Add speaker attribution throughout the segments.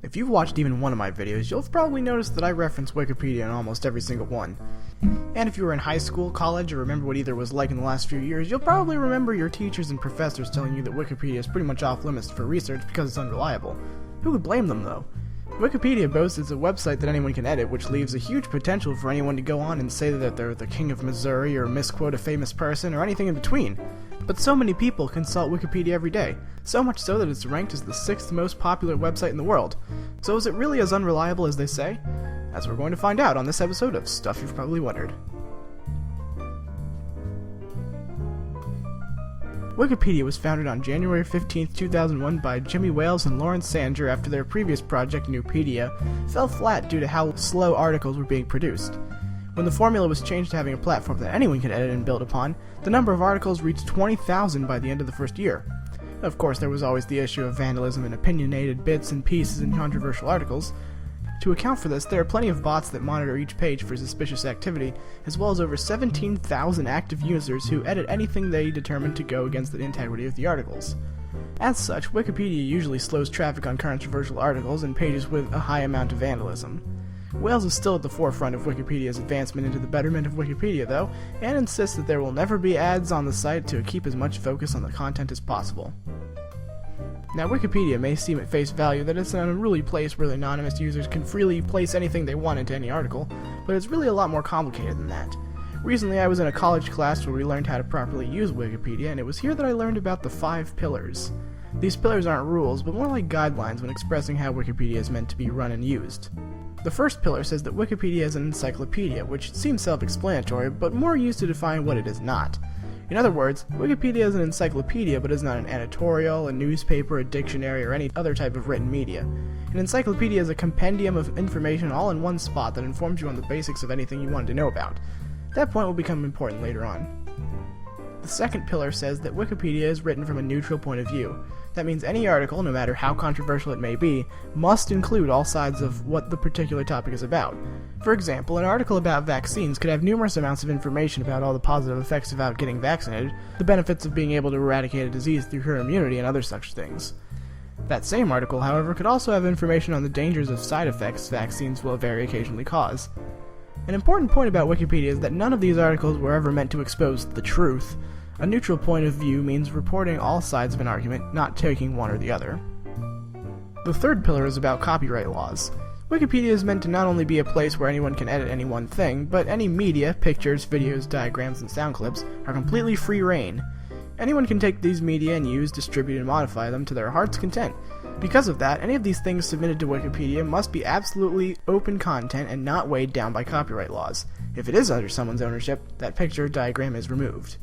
Speaker 1: If you've watched even one of my videos, you'll have probably noticed that I reference Wikipedia in almost every single one. And if you were in high school, college, or remember what either was like in the last few years, you'll probably remember your teachers and professors telling you that Wikipedia is pretty much off limits for research because it's unreliable. Who would blame them, though? Wikipedia boasts it's a website that anyone can edit, which leaves a huge potential for anyone to go on and say that they're the king of Missouri, or misquote a famous person, or anything in between. But so many people consult Wikipedia every day, so much so that it's ranked as the 6th most popular website in the world. So is it really as unreliable as they say? As we're going to find out on this episode of Stuff You've Probably Wondered. Wikipedia was founded on January 15, 2001 by Jimmy Wales and Lawrence Sanger after their previous project, Nupedia, fell flat due to how slow articles were being produced. When the formula was changed to having a platform that anyone could edit and build upon, the number of articles reached 20,000 by the end of the first year. Of course, there was always the issue of vandalism and opinionated bits and pieces in controversial articles. To account for this, there are plenty of bots that monitor each page for suspicious activity, as well as over 17,000 active users who edit anything they determine to go against the integrity of the articles. As such, Wikipedia usually slows traffic on controversial articles and pages with a high amount of vandalism. Wales is still at the forefront of Wikipedia's advancement into the betterment of Wikipedia, though, and insists that there will never be ads on the site to keep as much focus on the content as possible. Now, Wikipedia may seem at face value that it's an unruly place where the anonymous users can freely place anything they want into any article, but it's really a lot more complicated than that. Recently, I was in a college class where we learned how to properly use Wikipedia, and it was here that I learned about the 5 pillars. These pillars aren't rules, but more like guidelines when expressing how Wikipedia is meant to be run and used. The first pillar says that Wikipedia is an encyclopedia, which seems self-explanatory, but more used to define what it is not. In other words, Wikipedia is an encyclopedia but is not an editorial, a newspaper, a dictionary, or any other type of written media. An encyclopedia is a compendium of information all in one spot that informs you on the basics of anything you wanted to know about. That point will become important later on. The second pillar says that Wikipedia is written from a neutral point of view. That means any article, no matter how controversial it may be, must include all sides of what the particular topic is about. For example, an article about vaccines could have numerous amounts of information about all the positive effects about getting vaccinated, the benefits of being able to eradicate a disease through herd immunity, and other such things. That same article, however, could also have information on the dangers of side effects vaccines will very occasionally cause. An important point about Wikipedia is that none of these articles were ever meant to expose the truth. A neutral point of view means reporting all sides of an argument, not taking one or the other. The third pillar is about copyright laws. Wikipedia is meant to not only be a place where anyone can edit any one thing, but any media, pictures, videos, diagrams, and sound clips are completely free reign. Anyone can take these media and use, distribute, and modify them to their heart's content. Because of that, any of these things submitted to Wikipedia must be absolutely open content and not weighed down by copyright laws. If it is under someone's ownership, that picture or diagram is removed.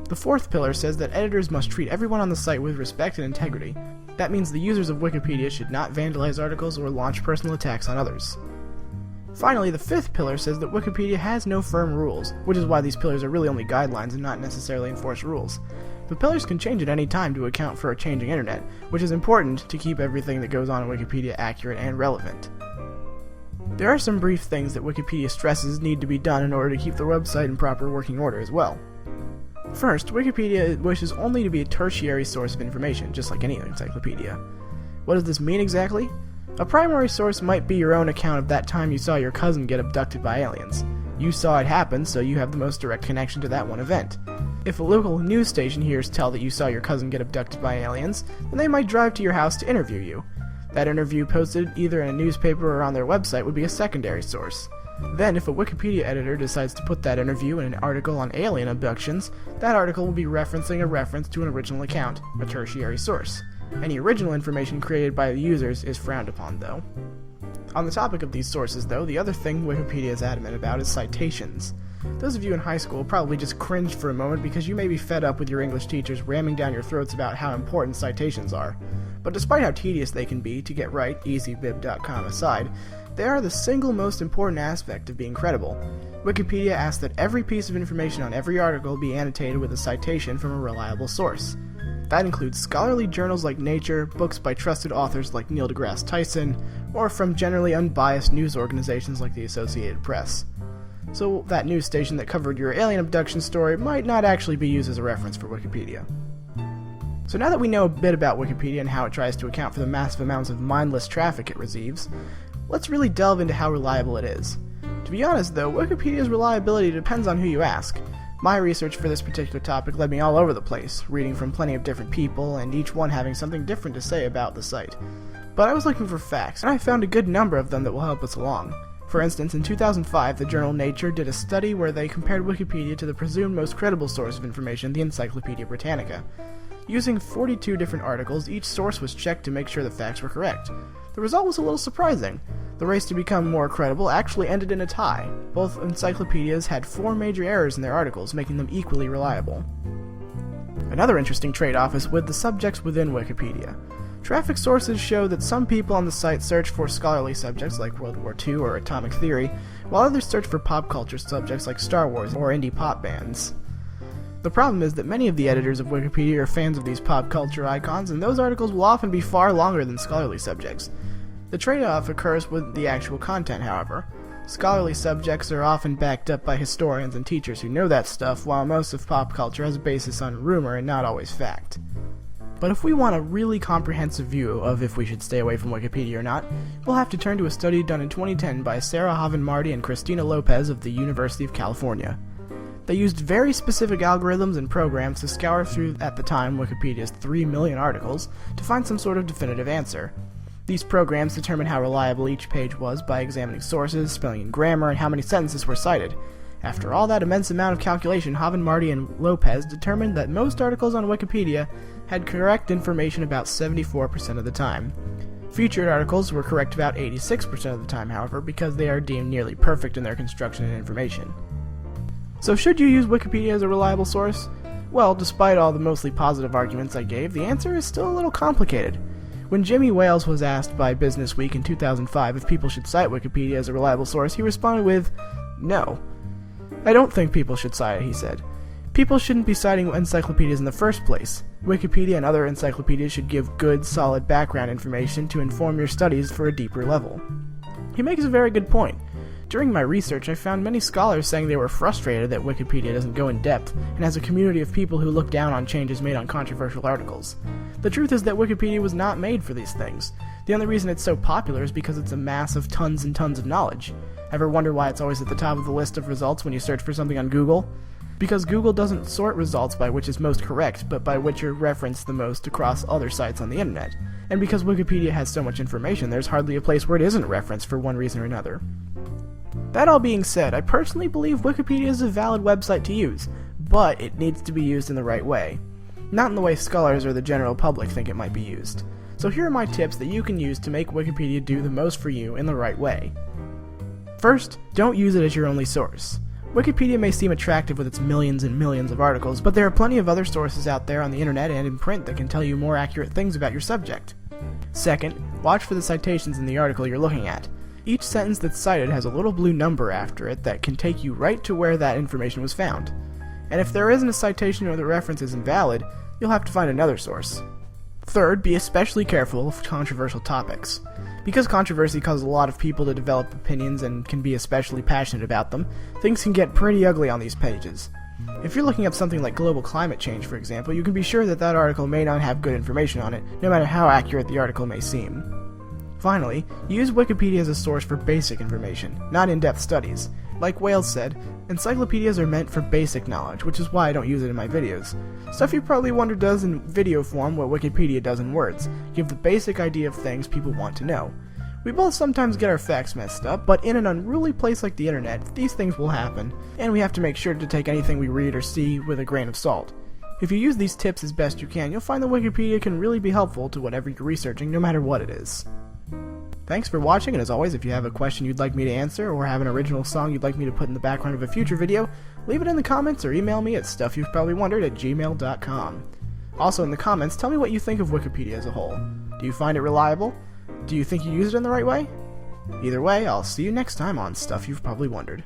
Speaker 1: The fourth pillar says that editors must treat everyone on the site with respect and integrity. That means the users of Wikipedia should not vandalize articles or launch personal attacks on others. Finally, the fifth pillar says that Wikipedia has no firm rules, which is why these pillars are really only guidelines and not necessarily enforced rules. The pillars can change at any time to account for a changing internet, which is important to keep everything that goes on in Wikipedia accurate and relevant. There are some brief things that Wikipedia stresses need to be done in order to keep the website in proper working order as well. First, Wikipedia wishes only to be a tertiary source of information, just like any encyclopedia. What does this mean exactly? A primary source might be your own account of that time you saw your cousin get abducted by aliens. You saw it happen, so you have the most direct connection to that one event. If a local news station hears tell that you saw your cousin get abducted by aliens, then they might drive to your house to interview you. That interview posted either in a newspaper or on their website would be a secondary source. Then, if a Wikipedia editor decides to put that interview in an article on alien abductions, that article will be referencing a reference to an original account, a tertiary source. Any original information created by the users is frowned upon, though. On the topic of these sources, though, the other thing Wikipedia is adamant about is citations. Those of you in high school probably just cringed for a moment because you may be fed up with your English teachers ramming down your throats about how important citations are. But despite how tedious they can be to get right, easybib.com aside, they are the single most important aspect of being credible. Wikipedia asks that every piece of information on every article be annotated with a citation from a reliable source. That includes scholarly journals like Nature, books by trusted authors like Neil deGrasse Tyson, or from generally unbiased news organizations like the Associated Press. So that news station that covered your alien abduction story might not actually be used as a reference for Wikipedia. So now that we know a bit about Wikipedia and how it tries to account for the massive amounts of mindless traffic it receives, let's really delve into how reliable it is. To be honest though, Wikipedia's reliability depends on who you ask. My research for this particular topic led me all over the place, reading from plenty of different people, and each one having something different to say about the site. But I was looking for facts, and I found a good number of them that will help us along. For instance, in 2005, the journal Nature did a study where they compared Wikipedia to the presumed most credible source of information, the Encyclopedia Britannica. Using 42 different articles, each source was checked to make sure the facts were correct. The result was a little surprising. The race to become more credible actually ended in a tie. Both encyclopedias had 4 major errors in their articles, making them equally reliable. Another interesting trade-off is with the subjects within Wikipedia. Traffic sources show that some people on the site search for scholarly subjects like World War II or atomic theory, while others search for pop culture subjects like Star Wars or indie pop bands. The problem is that many of the editors of Wikipedia are fans of these pop culture icons, and those articles will often be far longer than scholarly subjects. The trade-off occurs with the actual content, however. Scholarly subjects are often backed up by historians and teachers who know that stuff, while most of pop culture has a basis on rumor and not always fact. But if we want a really comprehensive view of if we should stay away from Wikipedia or not, we'll have to turn to a study done in 2010 by Sarah Haven-Marty and Christina Lopez of the University of California. They used very specific algorithms and programs to scour through, at the time, Wikipedia's 3 million articles to find some sort of definitive answer. These programs determined how reliable each page was by examining sources, spelling and grammar, and how many sentences were cited. After all that immense amount of calculation, Haven-Marty and Lopez determined that most articles on Wikipedia had correct information about 74% of the time. Featured articles were correct about 86% of the time, however, because they are deemed nearly perfect in their construction and information. So should you use Wikipedia as a reliable source? Well, despite all the mostly positive arguments I gave, the answer is still a little complicated. When Jimmy Wales was asked by Business Week in 2005 if people should cite Wikipedia as a reliable source, he responded with, "No. I don't think people should cite it," he said. People shouldn't be citing encyclopedias in the first place. Wikipedia and other encyclopedias should give good, solid background information to inform your studies for a deeper level. He makes a very good point. During my research, I found many scholars saying they were frustrated that Wikipedia doesn't go in depth and has a community of people who look down on changes made on controversial articles. The truth is that Wikipedia was not made for these things. The only reason it's so popular is because it's a mass of tons and tons of knowledge. Ever wonder why it's always at the top of the list of results when you search for something on Google? Because Google doesn't sort results by which is most correct, but by which are referenced the most across other sites on the internet. And because Wikipedia has so much information, there's hardly a place where it isn't referenced for one reason or another. That all being said, I personally believe Wikipedia is a valid website to use, but it needs to be used in the right way. Not in the way scholars or the general public think it might be used. So here are my tips that you can use to make Wikipedia do the most for you in the right way. First, don't use it as your only source. Wikipedia may seem attractive with its millions and millions of articles, but there are plenty of other sources out there on the internet and in print that can tell you more accurate things about your subject. Second, watch for the citations in the article you're looking at. Each sentence that's cited has a little blue number after it that can take you right to where that information was found. And if there isn't a citation or the reference is invalid, you'll have to find another source. Third, be especially careful of controversial topics. Because controversy causes a lot of people to develop opinions and can be especially passionate about them, things can get pretty ugly on these pages. If you're looking up something like global climate change, for example, you can be sure that that article may not have good information on it, no matter how accurate the article may seem. Finally, use Wikipedia as a source for basic information, not in-depth studies. Like Wales said, encyclopedias are meant for basic knowledge, which is why I don't use it in my videos. Stuff you probably wonder does in video form what Wikipedia does in words, give the basic idea of things people want to know. We both sometimes get our facts messed up, but in an unruly place like the internet, these things will happen, and we have to make sure to take anything we read or see with a grain of salt. If you use these tips as best you can, you'll find that Wikipedia can really be helpful to whatever you're researching, no matter what it is. Thanks for watching, and as always, if you have a question you'd like me to answer, or have an original song you'd like me to put in the background of a future video, leave it in the comments or email me at stuffyou'veprobably.wondered@gmail.com. Also in the comments, tell me what you think of Wikipedia as a whole. Do you find it reliable? Do you think you use it in the right way? Either way, I'll see you next time on Stuff You've Probably Wondered.